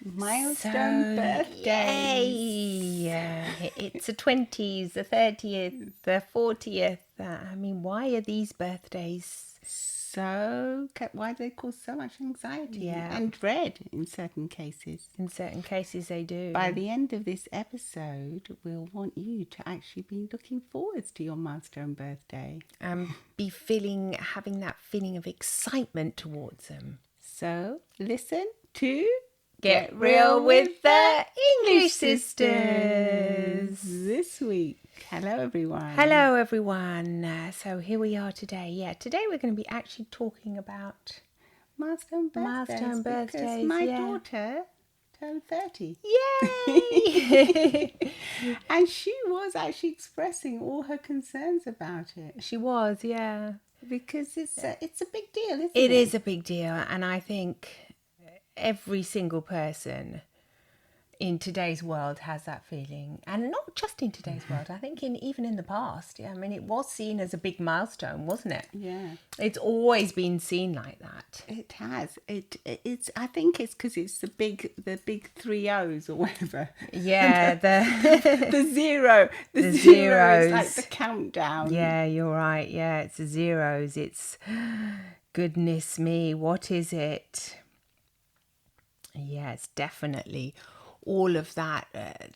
Milestone birthdays. Yay! It's the 20s, the 30th, the 40th. Why are these birthdays? So, why do they cause so much anxiety Yeah. and dread in certain cases? In certain cases, they do. By the end of this episode, we'll want you to actually be looking forwards to your milestone birthday. Be having that feeling of excitement towards them. So, listen to Get Real with the English Sisters. This week. Hello, everyone. Hello, everyone. So here we are today. Yeah, today we're going to be actually talking about Milestone birthdays. Because my daughter turned 30. Yay! And she was actually expressing all her concerns about it. She was, yeah. Because it's a big deal, isn't it? It is a big deal, and I think every single person in today's world has that feeling, and not just in today's world. I think even in the past. Yeah, it was seen as a big milestone, wasn't it? Yeah, it's always been seen like that. It has. It's. I think it's because it's the big 3 O's or whatever. Yeah, the zero. The zeros, is like the countdown. Yeah, you're right. Yeah, it's the zeros. It's goodness me, what is it? Yeah, it's definitely all of that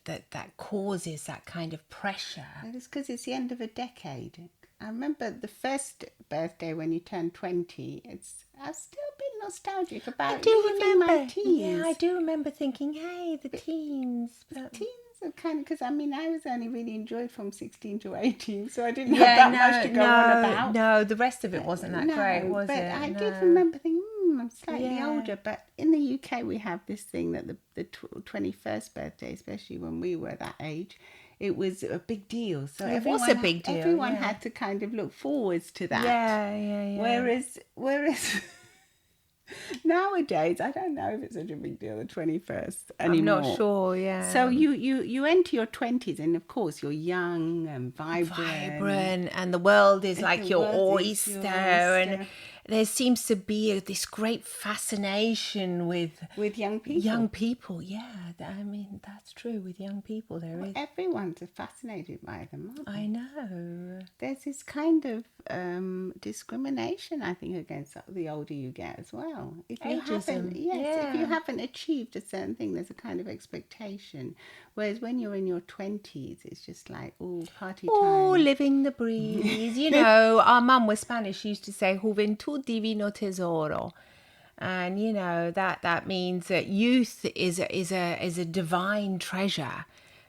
that causes that kind of pressure. It's because it's the end of a decade. I remember the first birthday when you turned 20. I'm still a bit nostalgic about my teens. Yeah, I do remember thinking, hey, the teens. The teens are kind of, because I was only really enjoyed from 16 to 18, so I didn't have that much to go on about. No, the rest of it wasn't that great, was it? But I did remember thinking, I'm slightly older. But in the UK, we have this thing that the 21st birthday, especially when we were that age, it was a big deal. So it was a big deal. Everyone had to kind of look forwards to that. Yeah. Whereas nowadays, I don't know if it's such a big deal, the 21st anymore. I'm not sure, yeah. So you enter your 20s, and of course you're young and vibrant. And the world is like your oyster. And there seems to be this great fascination with young people. Young people, yeah. That's true. With young people, there is. Everyone's fascinated by them, aren't they? I know. There's this kind of discrimination, I think, against the older you get as well. If you haven't achieved a certain thing, there's a kind of expectation. Whereas when you're in your 20s, it's just like, party time. Oh, living the breeze. Our mum was Spanish. She used to say, Juventud divino tesoro. And, that means that youth is a divine treasure.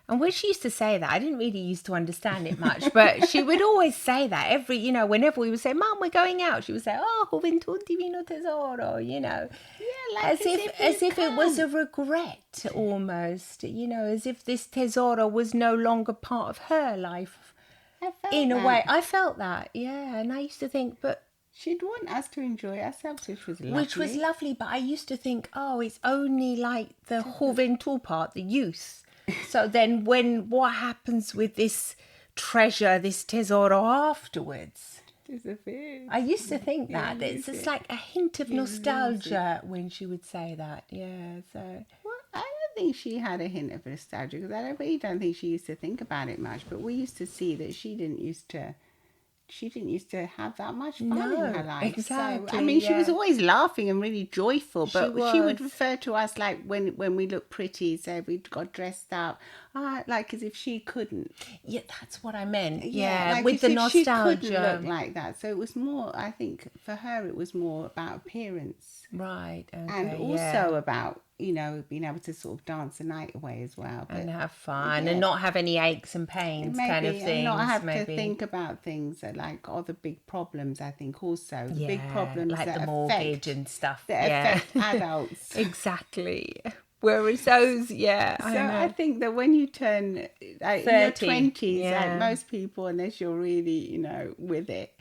And when she used to say that, I didn't really used to understand it much, but she would always say that whenever we would say, Mum, we're going out, she would say, Juventud divino tesoro, Yeah, as if it was a regret almost, as if this tesoro was no longer part of her life. In a way, I felt that, yeah. And I used to think, but she'd want us to enjoy ourselves, which was lovely. But I used to think, it's only like the juventud part, the youth. So then what happens with this treasure, this tesoro afterwards? Disappears. I used to think that. It's just like a hint of nostalgia when she would say that. Yeah, so. Well, I don't think she had a hint of nostalgia, because I really don't think she used to think about it much. But we used to see that she didn't used to have that much fun in her life. Exactly. So, she was always laughing and really joyful, but she would refer to us like when we look pretty, say we got dressed up, like as if she couldn't. Yeah, that's what I meant. Like with the nostalgia. She couldn't look like that. So it was more, I think, for her it was more about appearance. Right. Okay, and also about, being able to sort of dance the night away as well. And have fun and not have any aches and pains kind of things. And not have to think about things that like other big problems, I think, also. The big problems like that the mortgage and stuff. That affect adults. Exactly. Whereas those, I think that when you turn like, 30, in your 20s, like most people, unless you're really, with it,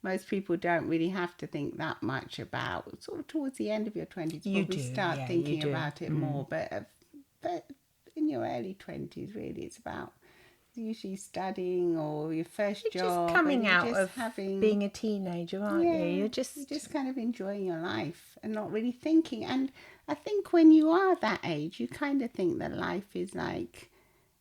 most people don't really have to think that much about, sort of towards the end of your 20s, probably start thinking about it more. But in your early 20s, really, it's about usually studying or your first job. Just coming out of being a teenager, aren't you? You're just kind of enjoying your life and not really thinking. And I think when you are that age, you kind of think that life is like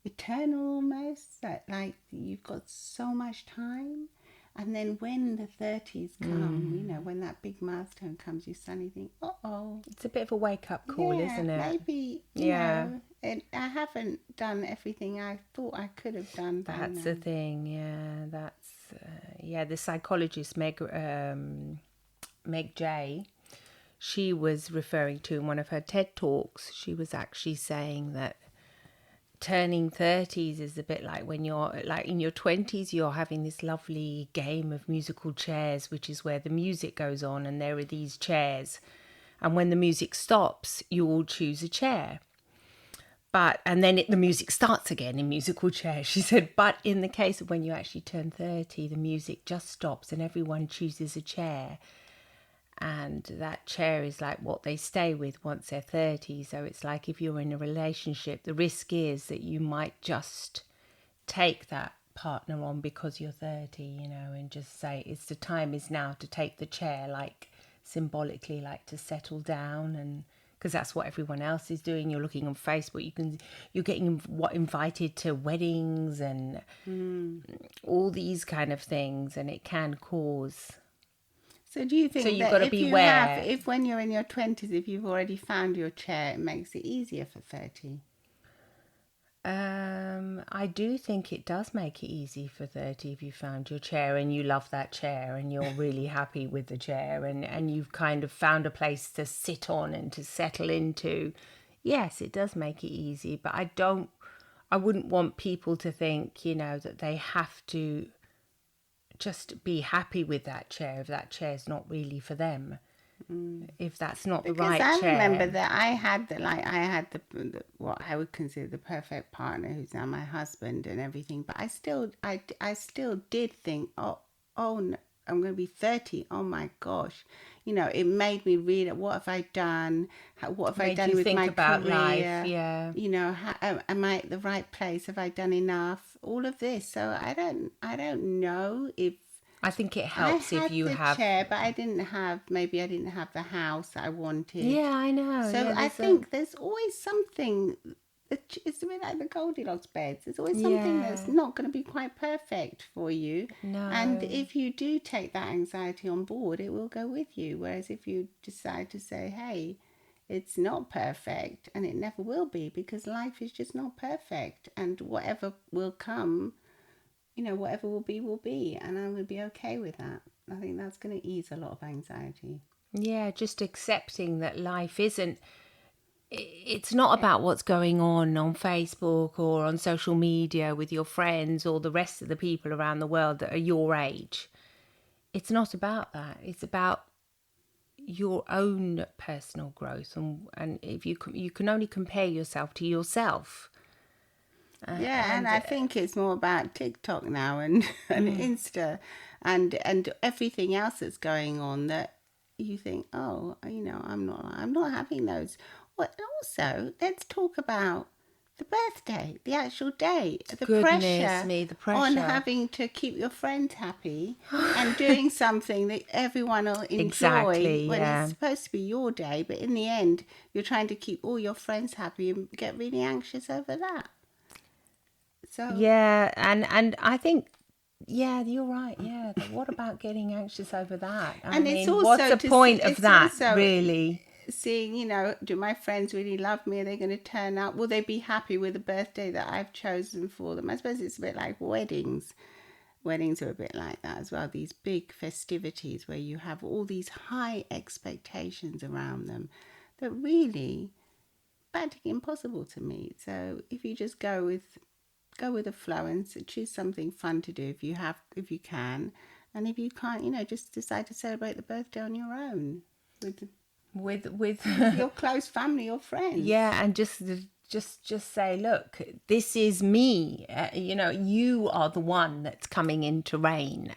eternal almost, like you've got so much time. And then when the 30s come, when that big milestone comes, you suddenly think, uh-oh. It's a bit of a wake-up call, isn't it? Maybe, you know, I haven't done everything I thought I could have done. That's the thing, yeah. That's, the psychologist Meg Jay, she was referring to in one of her TED Talks, she was actually saying that turning 30s is a bit like when you're like in your 20s, you're having this lovely game of musical chairs, which is where the music goes on and there are these chairs. And when the music stops, you all choose a chair. And then the music starts again in musical chairs. She said, but in the case of when you actually turn 30, the music just stops and everyone chooses a chair. And that chair is like what they stay with once they're 30. So it's like if you're in a relationship, the risk is that you might just take that partner on because you're 30, you know, and just say it's the time is now to take the chair, like symbolically, like to settle down. And because that's what everyone else is doing. You're looking on Facebook, you're getting invited to weddings and all these kind of things, and it can cause. So do you think you've got to beware. If when you're in your 20s, if you've already found your chair, it makes it easier for 30? I do think it does make it easy for 30 if you found your chair and you love that chair and you're really happy with the chair and you've kind of found a place to sit on and to settle into. Yes, it does make it easy, but I wouldn't want people to think, you know, that they have to just be happy with that chair if that chair's not really for them. If that's not the right chair. Because I remember that I had the what I would consider the perfect partner, who's now my husband and everything. But I still did think, oh no, I'm going to be 30. Oh my gosh, you know, it made me read what have I done? What have I done with my career? Life, yeah. You know, am I at the right place? Have I done enough? All of this. So I don't know if. I think it helps if you have. I had the chair, but I didn't have the house I wanted. Yeah, I know. So I think there's always something. It's a bit like the Goldilocks beds. There's always something that's not going to be quite perfect for you. No. And if you do take that anxiety on board, it will go with you. Whereas if you decide to say, hey, it's not perfect, and it never will be, because life is just not perfect, and whatever will come, you know, whatever will be, and I'm going to be okay with that. I think that's going to ease a lot of anxiety. Yeah, just accepting that life isn't, it's not about what's going on Facebook or on social media with your friends or the rest of the people around the world that are your age. It's not about that. It's about your own personal growth. And if you can only compare yourself to yourself. And I think it's more about TikTok now and Insta and everything else that's going on that you think, oh, you know, I'm not having those. Well, also, let's talk about the birthday, the actual day, the pressure on having to keep your friends happy and doing something that everyone will enjoy when it's supposed to be your day, but in the end, you're trying to keep all your friends happy and get really anxious over that. So yeah, and I think, yeah, you're right. Yeah, but what about getting anxious over that? I mean, it's also what's the point of that, really? Seeing, you know, do my friends really love me? Are they going to turn up? Will they be happy with the birthday that I've chosen for them? I suppose it's a bit like weddings. Weddings are a bit like that as well. These big festivities where you have all these high expectations around them that really practically impossible to meet. So if you just go with the flow and choose something fun to do if you can, and if you can't, you know, just decide to celebrate the birthday on your own with your close family or friends. Yeah, and just say, look, this is me. You know, you are the one that's coming into rain.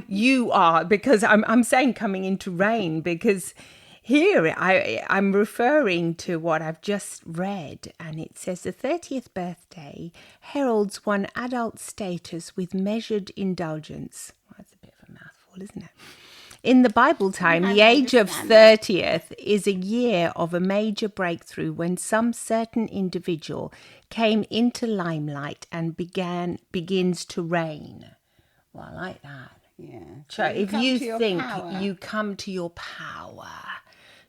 You are, because I'm saying coming into rain because here I'm referring to what I've just read, and it says the 30th birthday heralds one adult status with measured indulgence. Well, that's a bit of a mouthful, isn't it? In the Bible time, the age of 30th is a year of a major breakthrough when some certain individual came into limelight and begins to reign. Well, I like that. Yeah. So if you think you come to your power,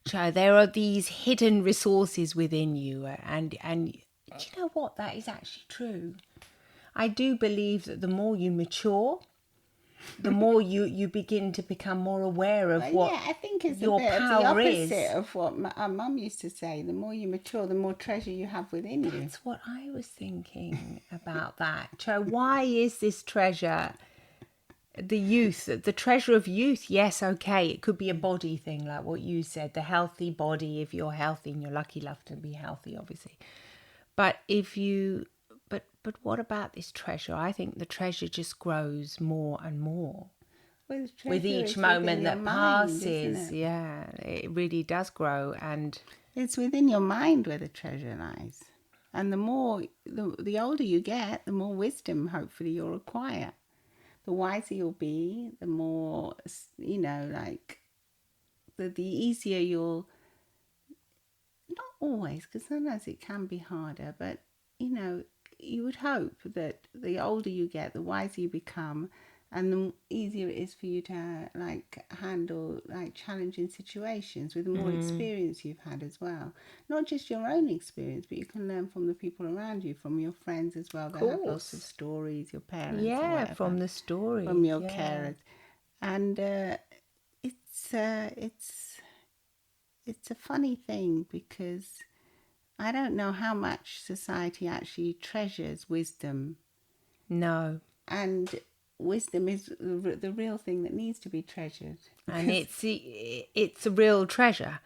so there are these hidden resources within you, and do you know what? That is actually true. I do believe that the more you mature, the more you begin to become more aware of what I think it's your a bit power of the is. opposite of what our mum used to say. The more you mature, the more treasure you have within you. That's what I was thinking about that. So why is this treasure the youth, the treasure of youth? Yes, okay, it could be a body thing, like what you said, the healthy body. If you're healthy, and you're lucky enough to be healthy, obviously. But if you, but what about this treasure? I think the treasure just grows more and more with each moment that passes. Yeah, it really does grow, and it's within your mind where the treasure lies. And the more, the older you get, the more wisdom hopefully you'll acquire. The wiser you'll be, the more, like, the easier you'll, not always, because sometimes it can be harder, but, you would hope that the older you get, the wiser you become, and the easier it is for you to, like, handle, like, challenging situations with the more experience you've had as well. Not just your own experience, but you can learn from the people around you, from your friends as well. They have lots of stories, your parents, or whatever, from the stories, from your carers, and it's a funny thing because I don't know how much society actually treasures wisdom. No, and wisdom is the real thing that needs to be treasured, and it's a real treasure.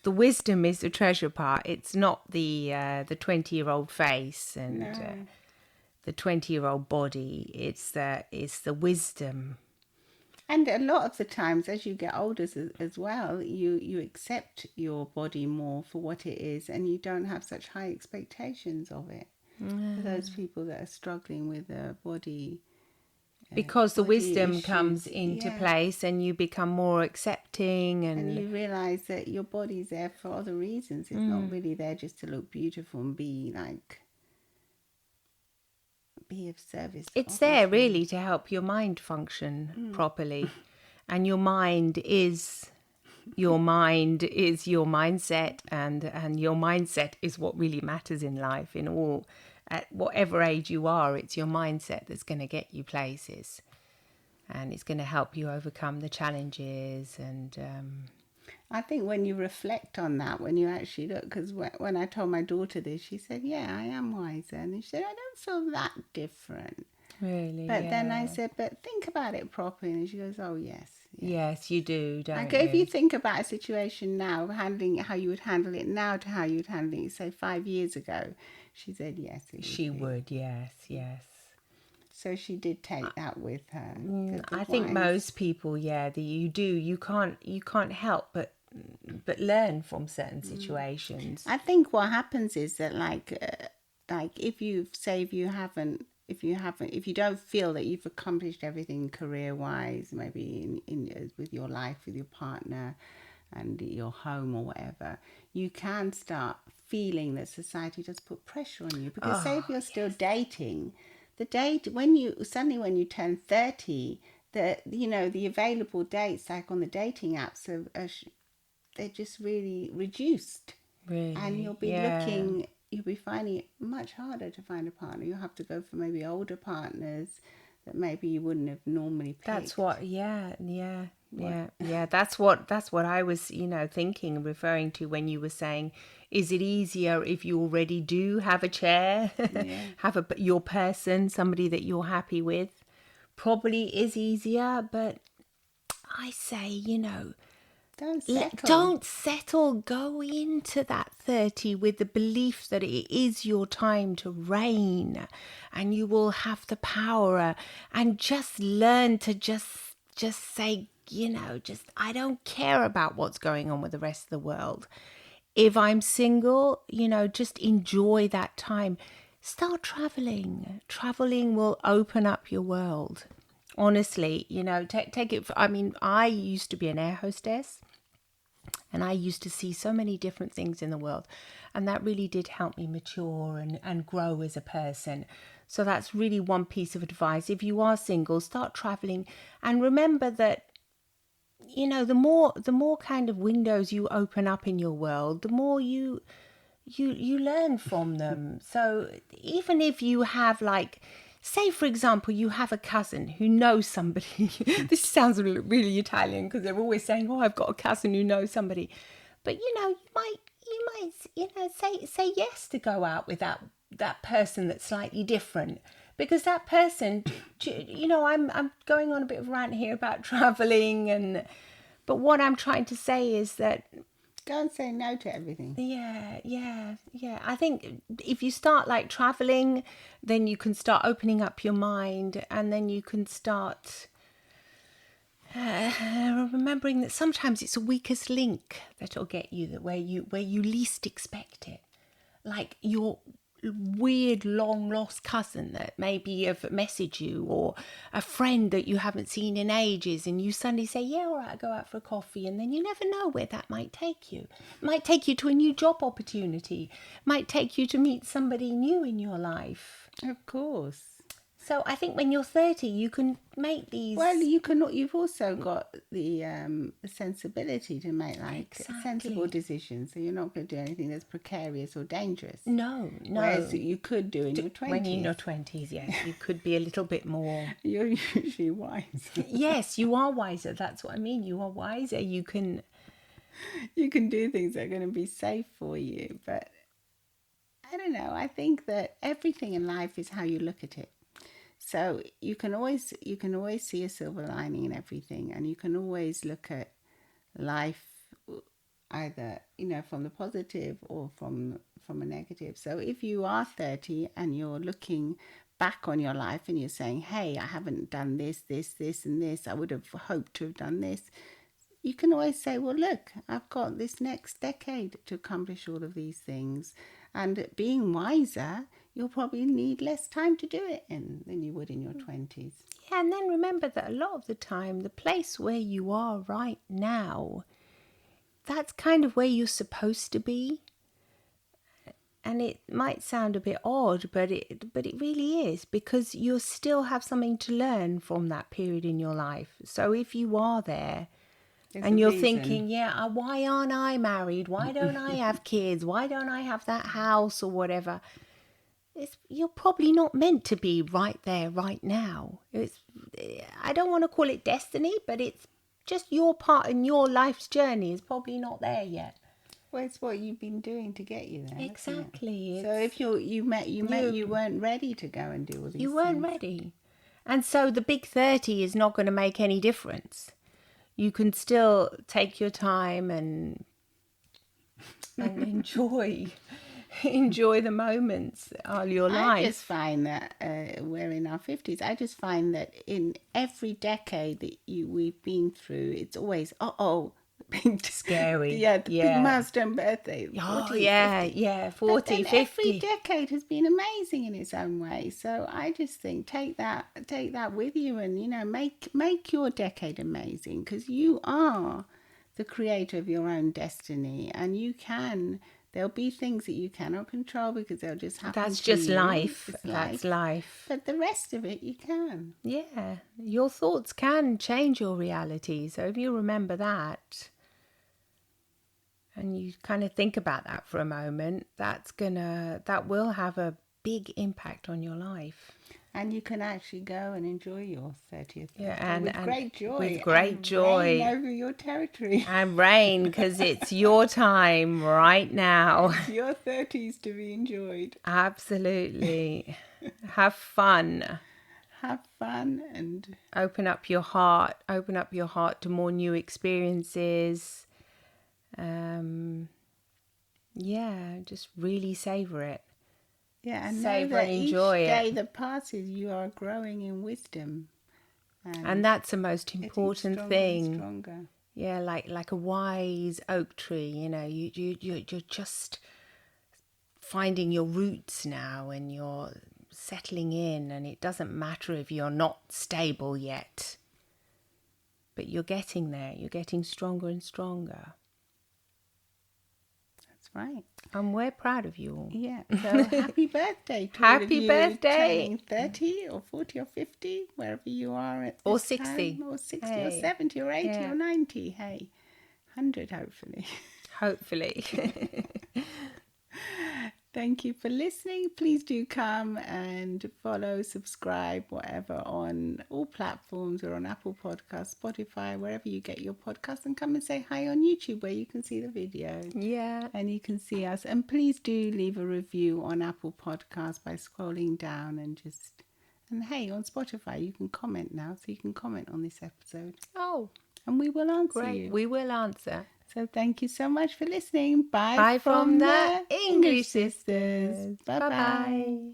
The wisdom is the treasure part. It's not the 20-year-old face and the 20-year-old body. It's the wisdom. And a lot of the times, as you get older as well, you accept your body more for what it is, and you don't have such high expectations of it. For those people that are struggling with a body, because the wisdom comes into place, and you become more accepting, and you realize that your body's there for other reasons. It's not really there just to look beautiful and be of service. It's there really to help your mind function properly, and your mind is your mindset, and your mindset is what really matters in life. At whatever age you are, it's your mindset that's going to get you places, and it's going to help you overcome the challenges. And I think when you reflect on that, when you actually look, because when I told my daughter this, she said, yeah, I am wiser. And she said, I don't feel that different. Really? But then I said, but think about it properly. And she goes, oh, yes. Yes, you do, don't you? If you think about a situation now, handling how you would handle it now to how you'd handle it, say, 5 years ago, she said, yes. She would, yes. So she did take that with her. I think most people, you can't help but learn from certain situations. I think what happens is that if you don't feel that you've accomplished everything career-wise, maybe in with your life, with your partner and your home or whatever, you can start feeling that society does put pressure on you. Because say if you're still dating, when you turn 30, the available dates, like on the dating apps, they're just really reduced. Really? And you'll be finding it much harder to find a partner. You'll have to go for maybe older partners that maybe you wouldn't have normally picked. That's what, That's what I was, thinking, referring to when you were saying, is it easier if you already do have a chair, have your person, somebody that you're happy with? Probably is easier, but I say, don't settle. Go into that 30 with the belief that it is your time to reign, and you will have the power, and just learn to just say, I don't care about what's going on with the rest of the world. If I'm single, just enjoy that time. Start traveling. Traveling will open up your world. Honestly, take it. I mean, I used to be an air hostess, and I used to see so many different things in the world, and that really did help me mature and grow as a person. So that's really one piece of advice. If you are single, start traveling, and remember that the more kind of windows you open up in your world, the more you learn from them. So even if you have, like, say for example, you have a cousin who knows somebody. This sounds really Italian because they're always saying, oh, I've got a cousin who knows somebody. But you might say yes to go out with that person that's slightly different, because that person, I'm going on a bit of a rant here about traveling, but what I'm trying to say is that don't say no to everything. Yeah. I think if you start like traveling, then you can start opening up your mind, and then you can start remembering that sometimes it's the weakest link that'll get you where you least expect it. Like your weird long lost cousin that maybe have messaged you, or a friend that you haven't seen in ages, and you suddenly say, yeah, all right, I'll go out for a coffee, and then you never know where that might take you. It might take you to a new job opportunity, it might take you to meet somebody new in your life. Of course. So I think when you're 30, you can make these. Well, you've also got the sensibility to make sensible decisions. So you're not going to do anything that's precarious or dangerous. No. Whereas you could do in your 20s. When you're in your 20s, yes, you could be a little bit more. You're usually wise. Yes, you are wiser. That's what I mean. You are wiser. You can do things that are going to be safe for you. But I don't know. I think that everything in life is how you look at it. So you can always see a silver lining in everything, and you can always look at life either from the positive or from a negative. So if you are 30 and you're looking back on your life and you're saying, hey, I haven't done this and this, I would have hoped to have done this, you can always say, well, look, I've got this next decade to accomplish all of these things. And being wiser, you'll probably need less time to do it in than you would in your 20s. Yeah, and then remember that a lot of the time, the place where you are right now, that's kind of where you're supposed to be. And it might sound a bit odd, but it really is, because you still have something to learn from that period in your life. So if you are there, and you're thinking, yeah, why aren't I married? Why don't I have kids? Why don't I have that house or whatever? You're probably not meant to be right there, right now. I don't want to call it destiny, but it's just your part in your life's journey is probably not there yet. Well, it's what you've been doing to get you there. Exactly. So if you weren't ready to go and do all these things. You weren't ready. And so the big 30 is not going to make any difference. You can still take your time and enjoy the moments of your life. I just find that we're in our 50s. I just find that in every decade that we've been through, it's always big scary. Big milestone birthday. 40, 50. Every decade has been amazing in its own way. So I just think take that with you, and make your decade amazing, because you are the creator of your own destiny, and you can. There'll be things that you cannot control because they'll just happen. That's just life. That's life. But the rest of it you can. Yeah, your thoughts can change your reality. So if you remember that, and you kind of think about that for a moment, that will have a big impact on your life. And you can actually go and enjoy your 30th birthday with great joy. With great joy. Reign over your territory. And reign, because it's your time right now. It's your 30s to be enjoyed. Absolutely. Have fun. Have fun and open up your heart. Open up your heart to more new experiences. Just really savor it. Yeah, and savor and enjoy each day that passes, you are growing in wisdom, and that's the most important thing. Stronger. Yeah, like a wise oak tree. You're just finding your roots now, and you're settling in, and it doesn't matter if you're not stable yet. But you're getting there. You're getting stronger and stronger. That's right. And we're proud of you all. Yeah. So happy birthday to all of you turning 30 or 40 or 50, wherever you are at this or 60. time, or 60 or 70 or 80 or 90. Hey, 100 hopefully. Hopefully. Thank you for listening. Please do come and follow, subscribe, whatever, on all platforms. Or on Apple Podcasts, Spotify, wherever you get your podcasts, and come and say hi on YouTube where you can see the video. Yeah. And you can see us. And please do leave a review on Apple Podcasts by scrolling down and hey, on Spotify you can comment now, so you can comment on this episode. Oh. And we will answer you. We will answer. So thank you so much for listening. Bye, Bye from the English Sisters. Bye-bye.